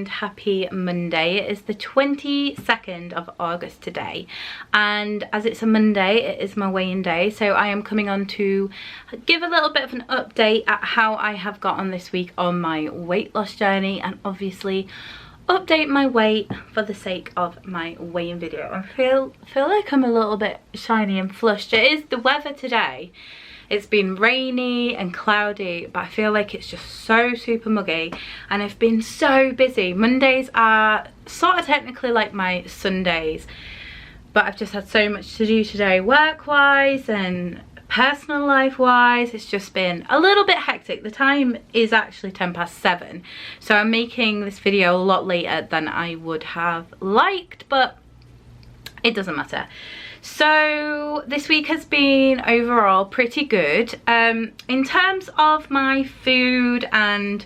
and happy Monday. It is the 22nd of August today, and as it's a Monday, it is my weigh-in day, so I am coming on to give a little bit of an update at how I have got on this week on my weight loss journey, and obviously update my weight for the sake of my weigh-in video. I feel like I'm a little bit shiny and flushed. It is the weather today. It's been rainy and cloudy, but I feel like it's just so super muggy, and I've been so busy. Mondays are sort of technically like my Sundays, but I've just had so much to do today, work-wise and personal life-wise. It's just been a little bit hectic. The time is actually 7:10, so I'm making this video a lot later than I would have liked, but it doesn't matter. So this week has been overall pretty good. In terms of my food and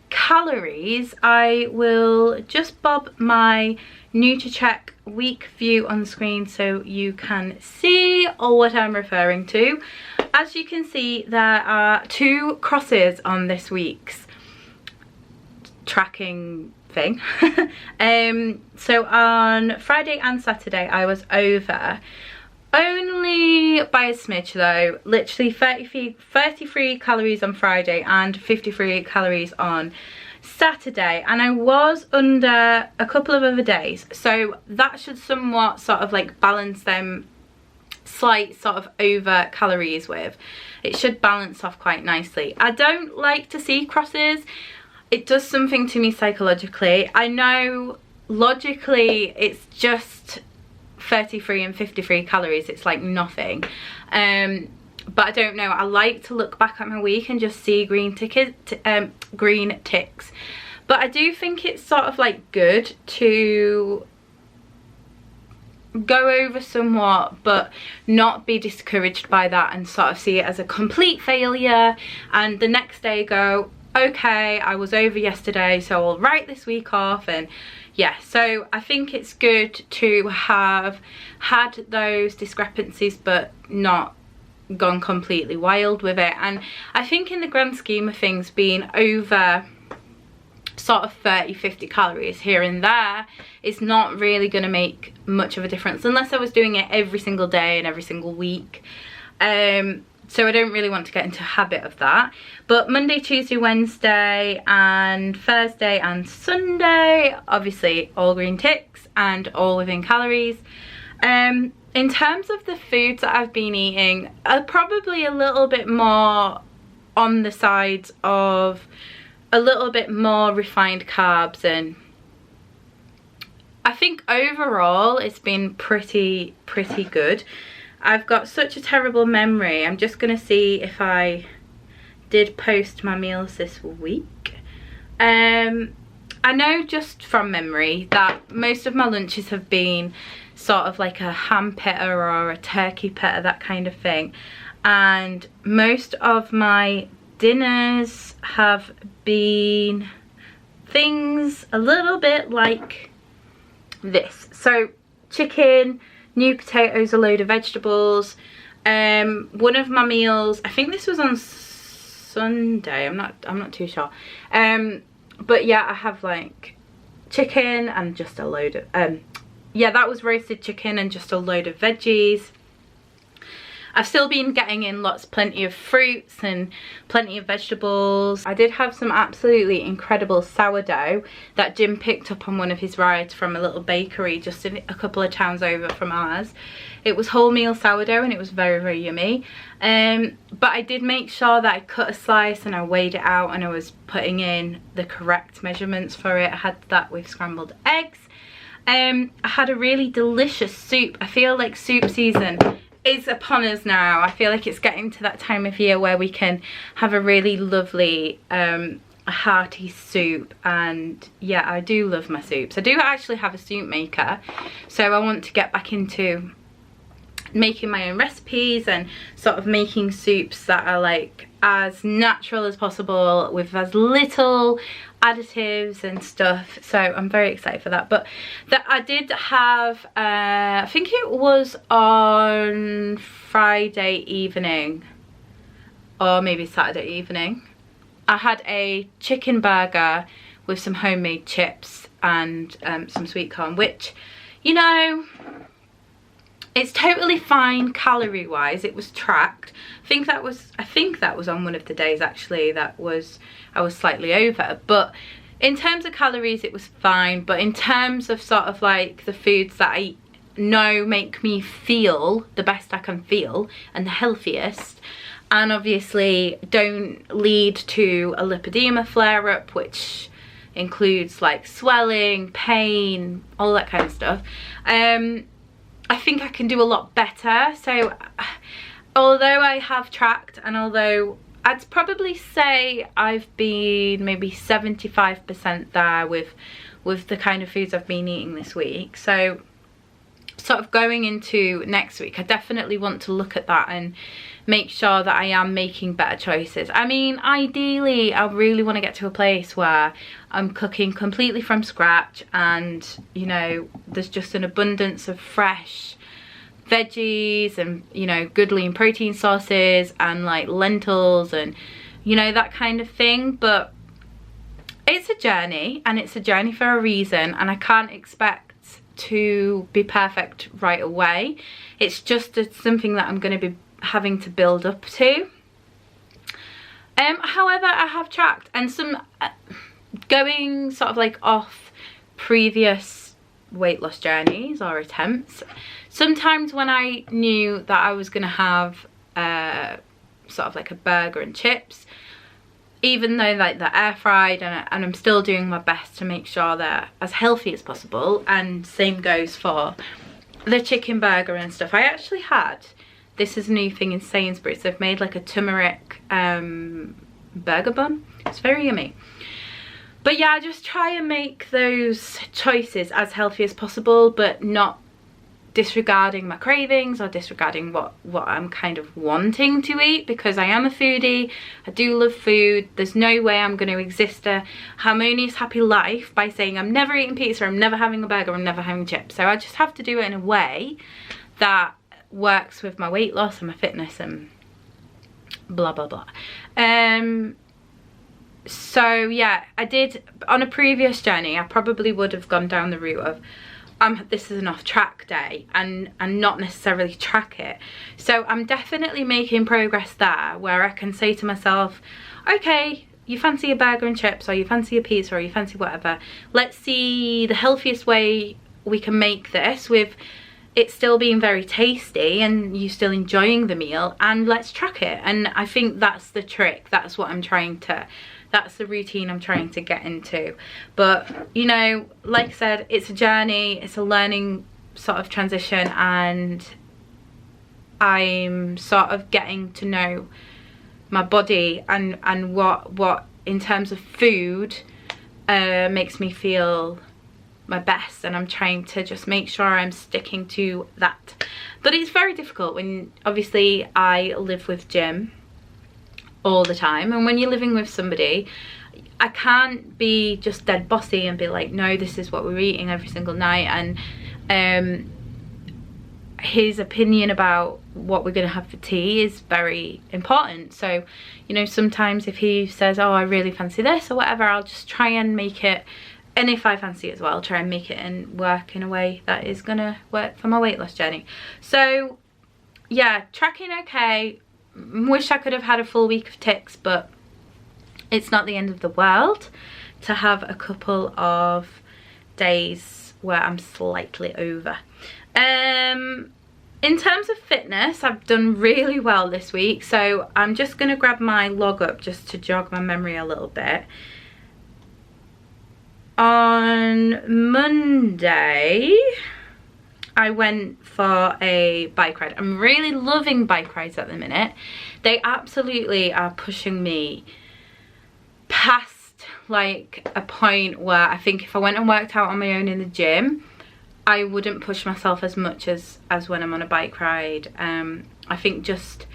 calories, I will just bob my NutriCheck week view on the screen so you can see what I'm referring to. As you can see, there are 2 crosses on this week's tracking thing. So on Friday and Saturday I was over, only by a smidge though, literally 33 calories on Friday and 53 calories on Saturday, and I was under a couple of other days, so that should somewhat sort of like balance them slight sort of over calories with. It should balance off quite nicely. I don't like to see crosses. It does something to me psychologically. I know logically it's just 33 and 53 calories, it's like nothing, but I don't know, I like to look back at my week and just see green ticks, but I do think it's sort of like good to go over somewhat but not be discouraged by that and sort of see it as a complete failure, and the next day go, okay, I was over yesterday, so I'll write this week off. And yeah, so I think it's good to have had those discrepancies but not gone completely wild with it. And I think in the grand scheme of things, being over sort of 30-50 calories here and there is not really going to make much of a difference unless I was doing it every single day and every single week. So I don't really want to get into a habit of that. But Monday, Tuesday, Wednesday and Thursday and Sunday, obviously all green ticks and all within calories. In terms of the foods that I've been eating, probably a little bit more on the sides of a little bit more refined carbs, and I think overall it's been pretty good. I've got such a terrible memory. I'm just gonna see if I did post my meals this week. I know just from memory that most of my lunches have been sort of like a ham pitta or a turkey pitta, that kind of thing, and most of my dinners have been things a little bit like this. So chicken, new potatoes, a load of vegetables. One of my meals, I think this was on Sunday, I'm not too sure, but yeah, I have like chicken and just a load of yeah, that was roasted chicken and just a load of veggies. I've still been getting in plenty of fruits and plenty of vegetables. I did have some absolutely incredible sourdough that Jim picked up on one of his rides from a little bakery just a couple of towns over from ours. It was wholemeal sourdough and it was very yummy. But I did make sure that I cut a slice and I weighed it out and I was putting in the correct measurements for it. I had that with scrambled eggs. I had a really delicious soup. I feel like soup season is upon us now. I feel like it's getting to that time of year where we can have a really lovely hearty soup, and yeah, I do love my soups. I do actually have a soup maker, so I want to get back into making my own recipes and sort of making soups that are like as natural as possible with as little additives and stuff, so I'm very excited for that. But that I did have I think it was on Friday evening or maybe Saturday evening, I had a chicken burger with some homemade chips and some sweet corn, which, you know, it's totally fine calorie wise. It was tracked. I think that was on one of the days actually that I was slightly over, but in terms of calories it was fine. But in terms of sort of like the foods that I know make me feel the best I can feel and the healthiest, and obviously don't lead to a lipedema flare up, which includes like swelling, pain, all that kind of stuff, I think I can do a lot better. So although I have tracked, and although I'd probably say I've been maybe 75% there with the kind of foods I've been eating this week, so sort of going into next week I definitely want to look at that and make sure that I am making better choices. I mean, ideally I really want to get to a place where I'm cooking completely from scratch, and you know, there's just an abundance of fresh veggies and, you know, good lean protein sources and like lentils and, you know, that kind of thing. But it's a journey, and it's a journey for a reason, and I can't expect to be perfect right away. It's just something that I'm going to be having to build up to. However, I have tracked, and some going sort of like off previous weight loss journeys or attempts, sometimes when I knew that I was going to have sort of like a burger and chips, even though like they're air fried, and I'm still doing my best to make sure they're as healthy as possible, and same goes for the chicken burger and stuff. I actually had, this is a new thing in Sainsbury's, they've made like a turmeric burger bun. It's very yummy. But yeah, I just try and make those choices as healthy as possible, but not disregarding my cravings or disregarding what I'm kind of wanting to eat, because I am a foodie. I do love food. There's no way I'm going to exist a harmonious, happy life by saying I'm never eating pizza, I'm never having a burger, I'm never having chips. So I just have to do it in a way that works with my weight loss and my fitness and blah blah blah. So yeah, I did on a previous journey, I probably would have gone down the route of this is an off-track day and not necessarily track it. So I'm definitely making progress there, where I can say to myself, okay, you fancy a burger and chips, or you fancy a pizza, or you fancy whatever, let's see the healthiest way we can make this with it still being very tasty and you still enjoying the meal, and let's track it. And I think that's the trick. That's what I'm trying to, that's the routine I'm trying to get into. But you know, like I said, it's a journey, it's a learning sort of transition, and I'm sort of getting to know my body and what in terms of food makes me feel my best, and I'm trying to just make sure I'm sticking to that. But it's very difficult when obviously I live with Jim all the time, and when you're living with somebody, I can't be just dead bossy and be like, no, this is what we're eating every single night, and his opinion about what we're going to have for tea is very important. So you know, sometimes if he says, oh, I really fancy this or whatever, I'll just try and make it, and if I fancy it as well, try and make it and work in a way that is gonna work for my weight loss journey. So yeah, tracking okay. Wish I could have had a full week of ticks, but it's not the end of the world to have a couple of days where I'm slightly over. In terms of fitness, I've done really well this week, so I'm just gonna grab my log up just to jog my memory a little bit. On Monday, I went for a bike ride. I'm really loving bike rides at the minute. They absolutely are pushing me past like a point where I think if I went and worked out on my own in the gym, I wouldn't push myself as much as when I'm on a bike ride. I think just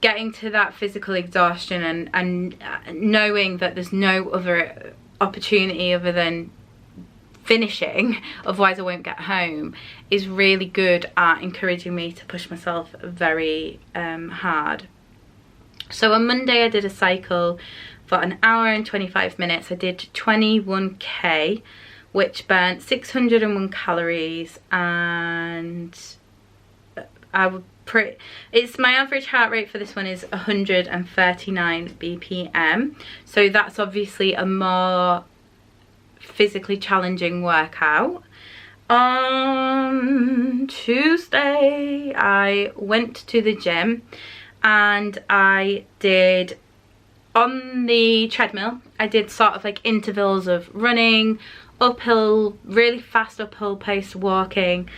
getting to that physical exhaustion and knowing that there's no other opportunity other than finishing, otherwise I won't get home, is really good at encouraging me to push myself very hard. So on Monday I did a cycle for an hour and 25 minutes. I did 21k, which burnt 601 calories, and it's my average heart rate for this one is 139 BPM. So that's obviously a more physically challenging workout. On Tuesday, I went to the gym and I did, on the treadmill, I did sort of like intervals of running, uphill, really fast uphill pace walking.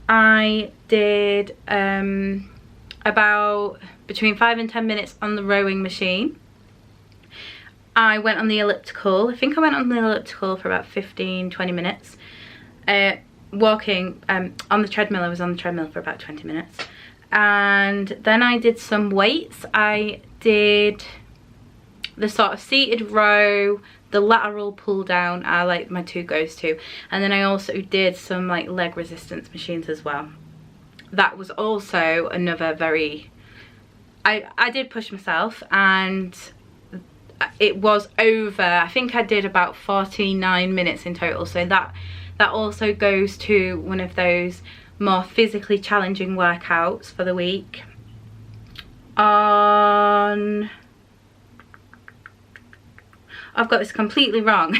I did about between 5 and 10 minutes on the rowing machine. I went on the elliptical. I think I went on the elliptical for about 15-20 minutes. Walking on the treadmill, I was on the treadmill for about 20 minutes. And then I did some weights. I did the sort of seated row, the lateral pull down are like my two goes to. And then I also did some like leg resistance machines as well. That was also another very, I did push myself, and it was over, I think I did about 49 minutes in total. So that also goes to one of those more physically challenging workouts for the week. I've got this completely wrong.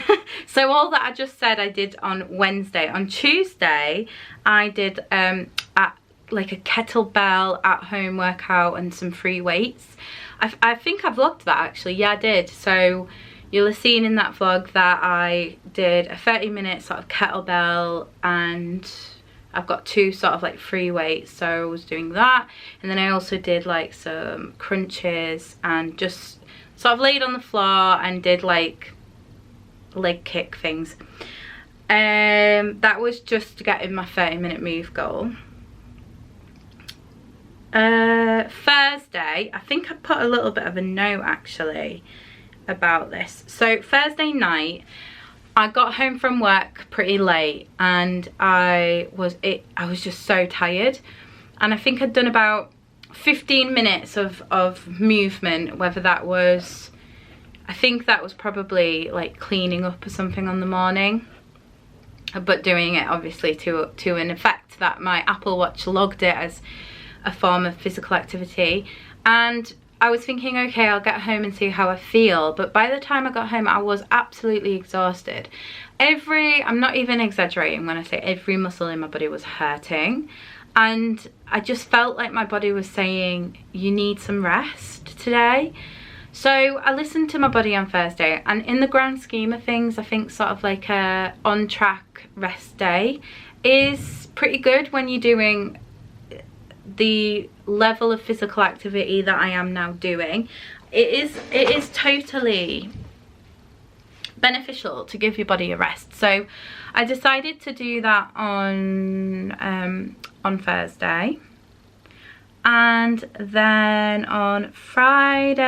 So all that I just said I did on Wednesday. On Tuesday, I did like a kettlebell at home workout and some free weights. I think I vlogged that actually. Yeah, I did. So you'll have seen in that vlog that I did a 30-minute sort of kettlebell, and I've got two sort of like free weights, so I was doing that. And then I also did like some crunches and just sort of laid on the floor and did like leg kick things. That was just to get in my 30-minute move goal. Thursday, I think I put a little bit of a note actually about this. So Thursday night, I got home from work pretty late, and I was just so tired, and I think I'd done about 15 minutes of movement, whether that was, I think that was probably like cleaning up or something on the morning, but doing it obviously to an effect that my Apple Watch logged it as a form of physical activity. And I was thinking, okay, I'll get home and see how I feel. But by the time I got home, I was absolutely exhausted. I'm not even exaggerating when I say every muscle in my body was hurting. And I just felt like my body was saying, you need some rest today. So I listened to my body on Thursday, and in the grand scheme of things, I think sort of like a on-track rest day is pretty good when you're doing the level of physical activity that I am now doing. It is totally beneficial to give your body a rest. So I decided to do that on Thursday. And then on Friday,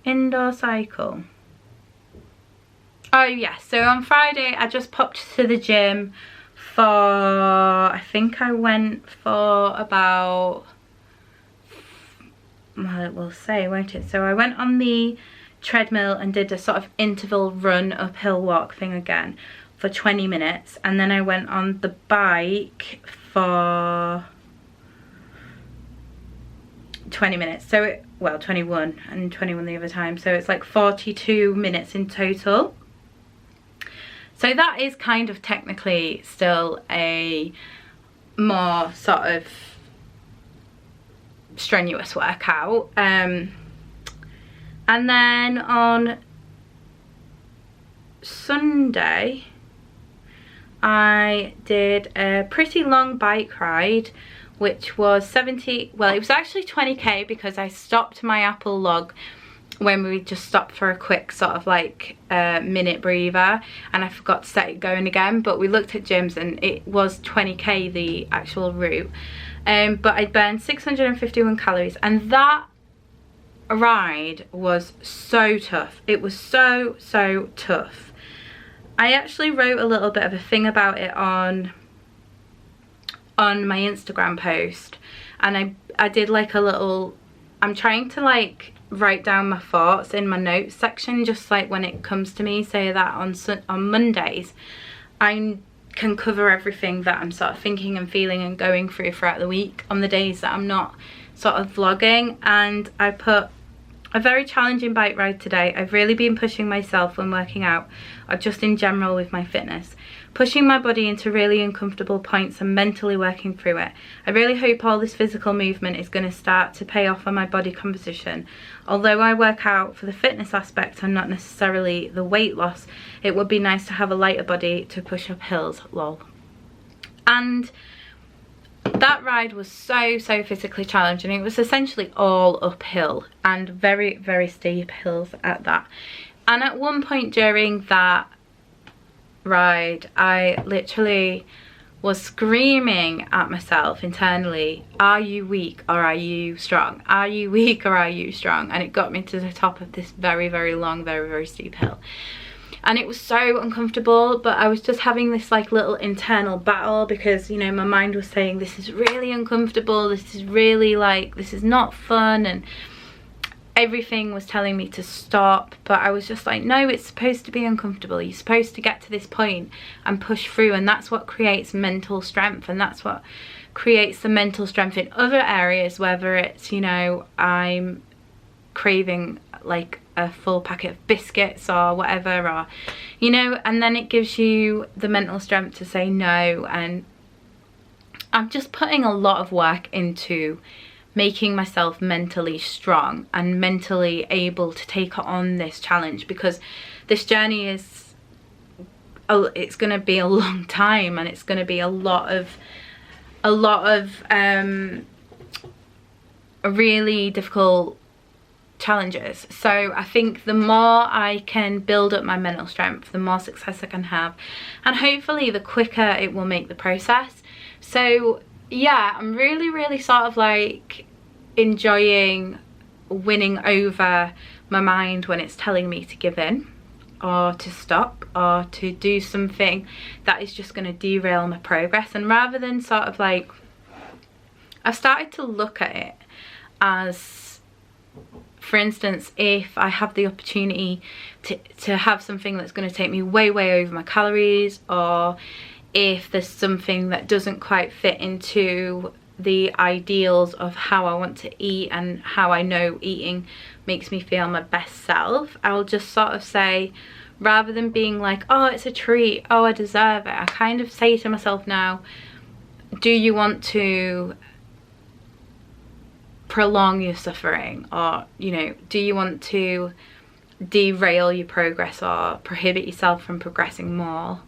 indoor cycle. Oh yes, so on Friday I just popped to the gym for, I think I went for about, well it will say, won't it? So I went on the treadmill and did a sort of interval run uphill walk thing again for 20 minutes, and then I went on the bike for 20 minutes. So well, 21 and 21 the other time, so it's like 42 minutes in total. So that is kind of technically still a more sort of strenuous workout. And then on Sunday, I did a pretty long bike ride, which was it was actually 20k, because I stopped my Apple log when we just stopped for a quick sort of like minute breather, and I forgot to set it going again. But we looked at gyms and it was 20k the actual route, but I burned 651 calories, and that ride was so tough. It was so tough. I actually wrote a little bit of a thing about it on my Instagram post, and I did like a little I'm trying to like write down my thoughts in my notes section, just like when it comes to me, say that on Mondays I can cover everything that I'm sort of thinking and feeling and going through throughout the week on the days that I'm not sort of vlogging. And I put a very challenging bike ride today. I've really been pushing myself when working out, or just in general with my fitness, pushing my body into really uncomfortable points and mentally working through it. I really hope all this physical movement is going to start to pay off on my body composition. Although I work out for the fitness aspect and not necessarily the weight loss, it would be nice to have a lighter body to push up hills, lol. And that ride was so physically challenging. It was essentially all uphill and very steep hills at that. And at one point during that ride, I literally was screaming at myself internally, are you weak or are you strong? Are you weak or are you strong? And it got me to the top of this very long, very steep hill. And it was so uncomfortable, but I was just having this like little internal battle, because, you know, my mind was saying, this is really uncomfortable, this is really like, this is not fun, and everything was telling me to stop. But I was just like, no, it's supposed to be uncomfortable, you're supposed to get to this point and push through, and that's what creates mental strength, and that's what creates the mental strength in other areas, whether it's, you know, I'm craving like a full packet of biscuits or whatever, or, you know, and then it gives you the mental strength to say no. And I'm just putting a lot of work into making myself mentally strong and mentally able to take on this challenge, because this journey is, it's going to be a long time, and it's going to be a lot of really difficult challenges. So I think the more I can build up my mental strength, the more success I can have, and hopefully the quicker it will make the process. So yeah, I'm really sort of like enjoying winning over my mind when it's telling me to give in or to stop or to do something that is just going to derail my progress. And rather than sort of like, I've started to look at it as, for instance, if I have the opportunity to have something that's going to take me way over my calories, or if there's something that doesn't quite fit into the ideals of how I want to eat and how I know eating makes me feel my best self, I'll just sort of say, rather than being like, oh, it's a treat, oh, I deserve it, I kind of say to myself now, do you want to prolong your suffering, or, you know, do you want to derail your progress or prohibit yourself from progressing more?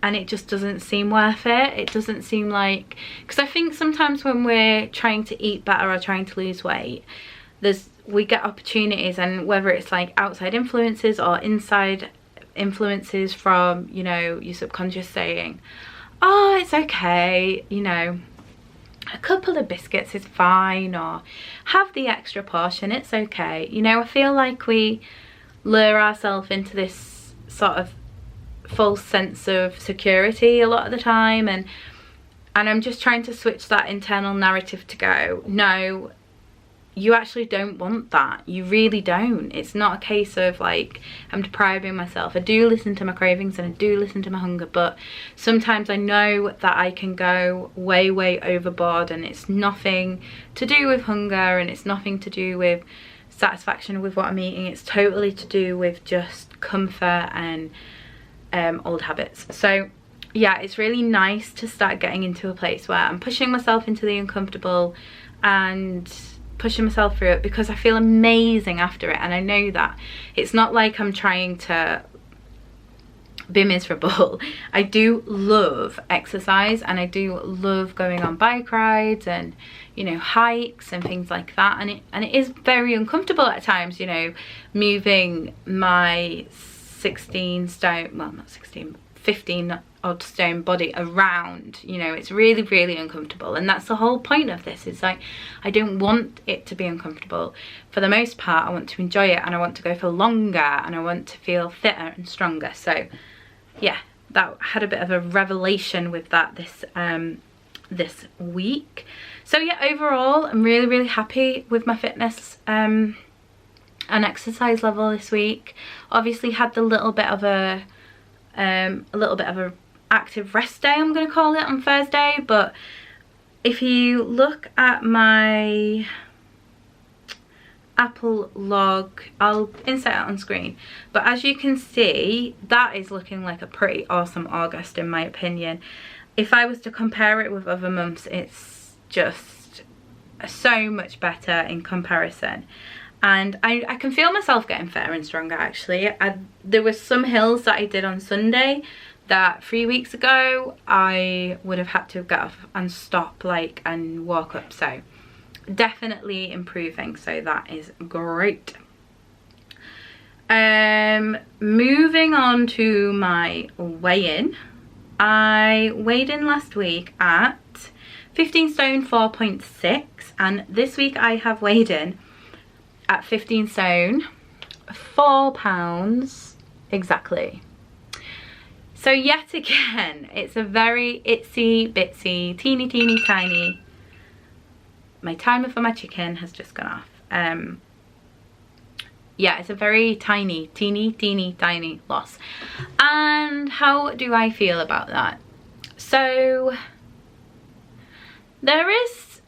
And it just doesn't seem worth it. It doesn't seem like, because I think sometimes when we're trying to eat better or trying to lose weight, we get opportunities, and whether it's like outside influences or inside influences from, you know, your subconscious saying, oh, it's okay, you know, a couple of biscuits is fine, or have the extra portion, it's okay. You know, I feel like we lure ourselves into this sort of false sense of security a lot of the time, and I'm just trying to switch that internal narrative to go, no, you actually don't want that, you really don't. It's not a case of like I'm depriving myself. I do listen to my cravings and I do listen to my hunger, but sometimes I know that I can go way overboard, and it's nothing to do with hunger, and it's nothing to do with satisfaction with what I'm eating. It's totally to do with just comfort and old habits. So yeah, it's really nice to start getting into a place where I'm pushing myself into the uncomfortable and pushing myself through it, because I feel amazing after it. And I know that it's not like I'm trying to be miserable. I do love exercise, and I do love going on bike rides and, you know, hikes and things like that, and it is very uncomfortable at times, you know, moving my 16 stone, well, not 16, 15 odd stone body around, you know, it's really uncomfortable. And that's the whole point of this, is like, I don't want it to be uncomfortable. For the most part, I want to enjoy it, and I want to go for longer, and I want to feel fitter and stronger. So yeah, that had a bit of a revelation with that this week. So yeah, overall I'm really happy with my fitness and exercise level this week. Obviously had the little bit of a active rest day, I'm going to call it, on Thursday, but if you look at my Apple log, I'll insert it on screen, but as you can see, that is looking like a pretty awesome August in my opinion. If I was to compare it with other months, it's just so much better in comparison. And I can feel myself getting fitter and stronger actually. There were some hills that I did on Sunday that 3 weeks ago I would have had to get off and stop like and walk up, so definitely improving, so that is great. Moving on to my weigh-in. I weighed in last week at 15 stone 4.6, and this week I have weighed in at 15 stone 4 pounds exactly. So yet again, it's a very itsy bitsy teeny tiny, my timer for my chicken has just gone off. Yeah, it's a very tiny tiny loss. And how do I feel about that? So there is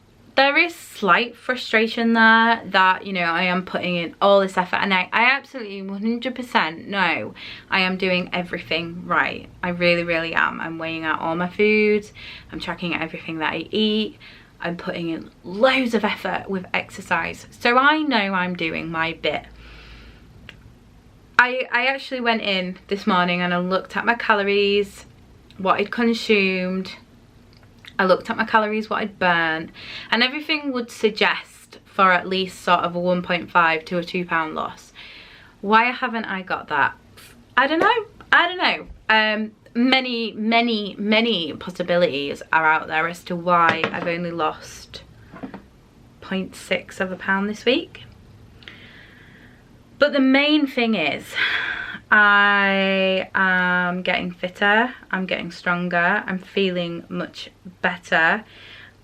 slight frustration there that, you know, I am putting in all this effort, and I absolutely 100% know I am doing everything right. I really am. I'm weighing out all my foods, I'm tracking everything that I eat, I'm putting in loads of effort with exercise, so I know I'm doing my bit. I actually went in this morning and I looked at my calories, what I'd consumed, I looked at my calories, what I'd burnt, and everything would suggest for at least sort of a 1.5 to a 2 pound loss. Why haven't I got that? I don't know. Many possibilities are out there as to why I've only lost 0.6 of a pound this week. But the main thing is I am getting fitter, I'm getting stronger, I'm feeling much better,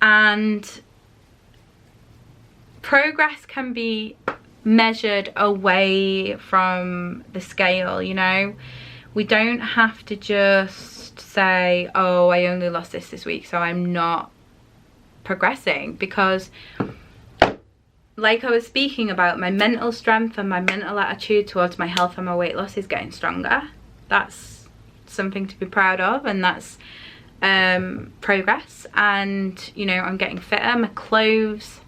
and progress can be measured away from the scale, you know. We don't have to just say, oh, I only lost this week, so I'm not progressing, because like I was speaking about, my mental strength and my mental attitude towards my health and my weight loss is getting stronger. That's something to be proud of, and that's progress. And, you know, I'm getting fitter. My clothes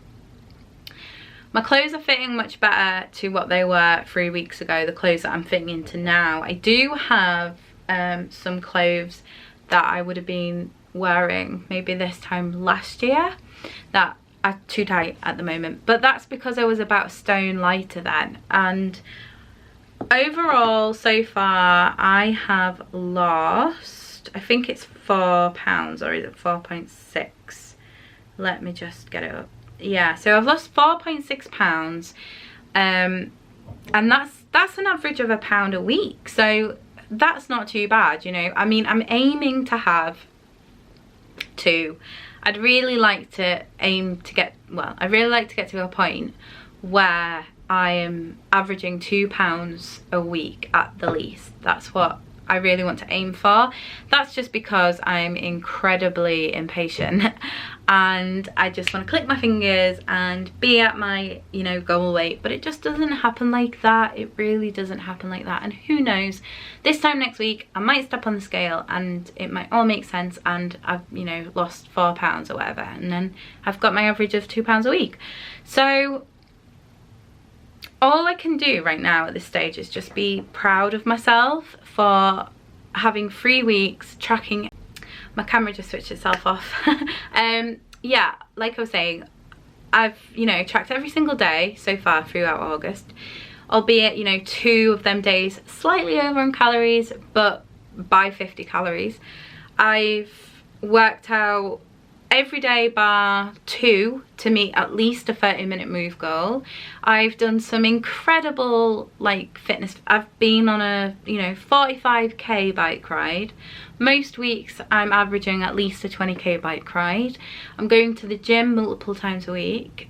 are fitting much better to what they were 3 weeks ago, the clothes that I'm fitting into now. I do have some clothes that I would have been wearing maybe this time last year that are too tight at the moment, but that's because I was about a stone lighter then. And overall so far I have lost, I think it's 4 pounds, or is it 4.6? Let me just get it up. Yeah, so I've lost 4.6 pounds, and that's an average of £1 a week, so that's not too bad, you know. I mean, I'm aiming to have 2. I'd really like to I'd really like to get to a point where I am averaging £2 a week at the least. That's what I really want to aim for. That's just because I'm incredibly impatient and I just want to click my fingers and be at my, you know, goal weight, but it just doesn't happen like that. It really doesn't happen like that. And who knows, this time next week I might step on the scale and it might all make sense and I've, you know, lost 4 pounds or whatever, and then I've got my average of £2 a week. So all I can do right now at this stage is just be proud of myself for having 3 weeks tracking. My camera just switched itself off. Yeah, like I was saying, I've, you know, tracked every single day so far throughout August, albeit, you know, 2 of them days slightly over on calories, but by 50 calories. I've worked out every day bar 2 to meet at least a 30-minute move goal. I've done some incredible like fitness. I've been on a 45k bike ride. Most weeks I'm averaging at least a 20k bike ride. I'm going to the gym multiple times a week.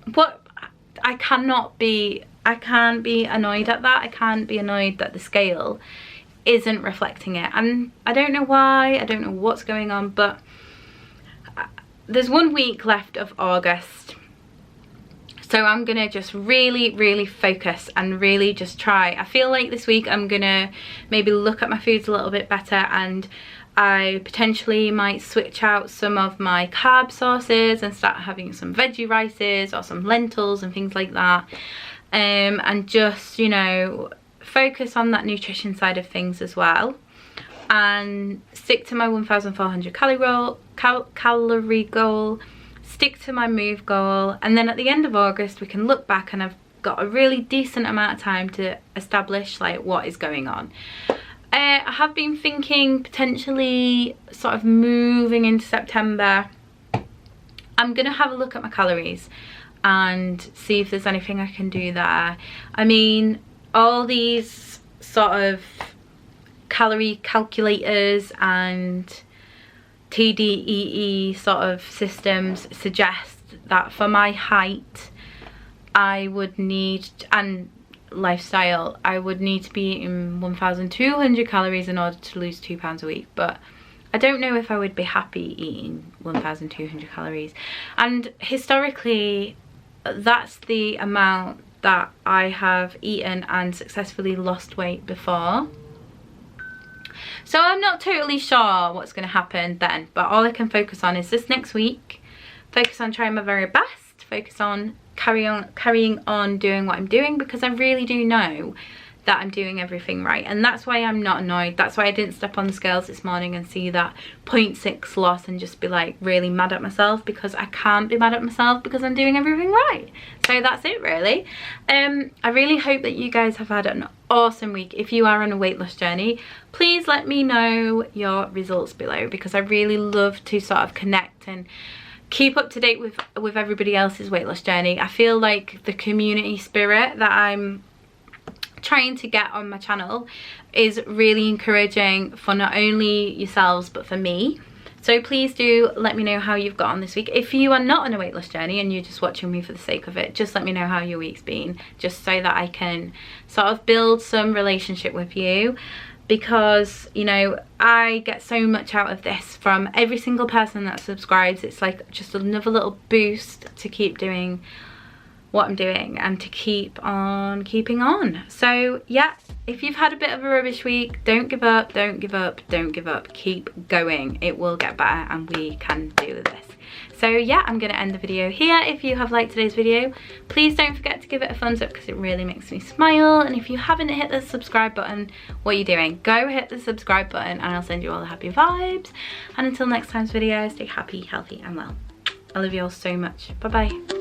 But I can't be annoyed at that. I can't be annoyed that the scale isn't reflecting it, and I don't know why. I don't know what's going on, but there's 1 week left of August, so I'm gonna just really focus and really just try. I feel like this week I'm gonna maybe look at my foods a little bit better, and I potentially might switch out some of my carb sources and start having some veggie rices or some lentils and things like that, and just focus on that nutrition side of things as well, and stick to my 1,400 calorie goal, stick to my move goal, and then at the end of August we can look back and I've got a really decent amount of time to establish like what is going on. I have been thinking potentially sort of moving into September, I'm gonna have a look at my calories and see if there's anything I can do there. I mean, all these sort of calorie calculators and TDEE sort of systems suggest that for my height I would need, and lifestyle, I would need to be eating 1,200 calories in order to lose 2 pounds a week, but I don't know if I would be happy eating 1,200 calories, and historically that's the amount that I have eaten and successfully lost weight before. So I'm not totally sure what's going to happen then, but all I can focus on is this next week, focus on trying my very best, focus on carrying on doing what I'm doing, because I really do know that I'm doing everything right, and that's why I'm not annoyed. That's why I didn't step on the scales this morning and see that 0.6 loss and just be like really mad at myself, because I can't be mad at myself because I'm doing everything right. So that's it really. I really hope that you guys have had an awesome week. If you are on a weight loss journey, please let me know your results below, because I really love to sort of connect and keep up to date with everybody else's weight loss journey. I feel like the community spirit that I'm trying to get on my channel is really encouraging for not only yourselves but for me. So please do let me know how you've got on this week. If you are not on a weight loss journey and you're just watching me for the sake of it, just let me know how your week's been, just so that I can sort of build some relationship with you, because I get so much out of this from every single person that subscribes. It's like just another little boost to keep doing what I'm doing and to keep on keeping on. So yeah, if you've had a bit of a rubbish week, don't give up, don't give up, don't give up. Keep going. It will get better and we can do this. So yeah, I'm going to end the video here. If you have liked today's video, please don't forget to give it a thumbs up, because it really makes me smile. And if you haven't hit the subscribe button, what are you doing? Go hit the subscribe button and I'll send you all the happy vibes. And until next time's video, stay happy, healthy and well. I love you all so much. Bye bye.